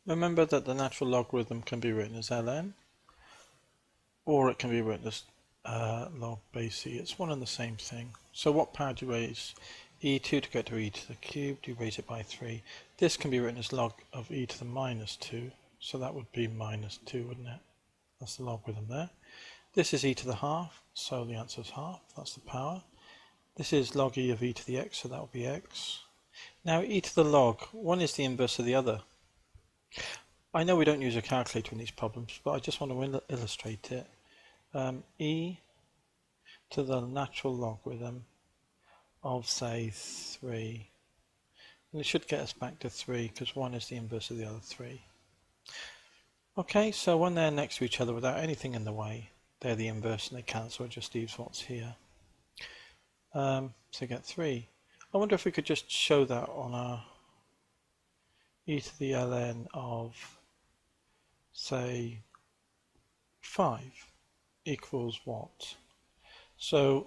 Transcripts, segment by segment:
Remember that the natural logarithm can be written as ln, or it can be written as log base e. It's one and the same thing. So what power do you raise e2 to get to e to the cubed? You raise it by 3. This can be written as log of e to the minus 2. So that would be minus 2, wouldn't it? That's the logarithm there. This is e to the half, so the answer is half. That's the power. This is log e of e to the x, so that will be x. Now e to the log, one is the inverse of the other. I know we don't use a calculator in these problems, but I just want to illustrate it. E to the natural logarithm of, say, 3. And it should get us back to 3, because 1 is the inverse of the other 3. Okay, so when they're next to each other without anything in the way, they're the inverse and they cancel, it just leaves what's here. So you get 3. I wonder if we could just show that on our e to the ln of, say, 5 equals what? So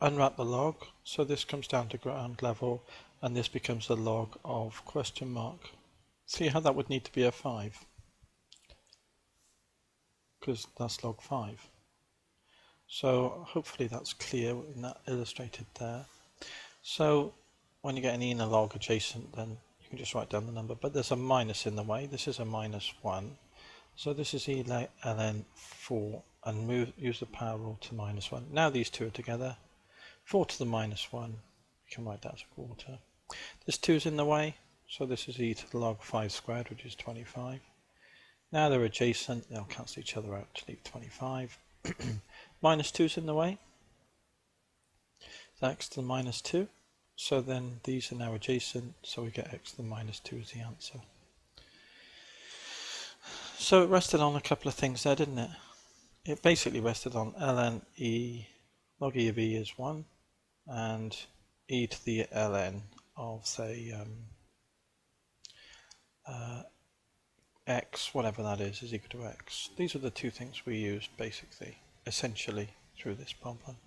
unwrap the log, so this comes down to ground level and this becomes the log of question mark. See how that would need to be a 5, because that's log 5. So hopefully that's clear in that illustrated there. So when you get an e in a log adjacent, then you can just write down the number, but there's a minus in the way. This is a minus 1. So this is e ln 4, and use the power rule to minus 1. Now these two are together. 4 to the minus 1, you can write that as a quarter. This 2 is in the way, so this is e to the log 5 squared, which is 25. Now they're adjacent, they'll cancel each other out to leave 25. Minus 2 is in the way, so x to the minus 2. So then these are now adjacent, so we get x to the minus 2 as the answer. So it rested on a couple of things there, didn't it? It basically rested on ln e, log e of e is 1, and e to the ln of, say, x, whatever that is equal to x. These are the two things we used, basically, essentially, through this problem.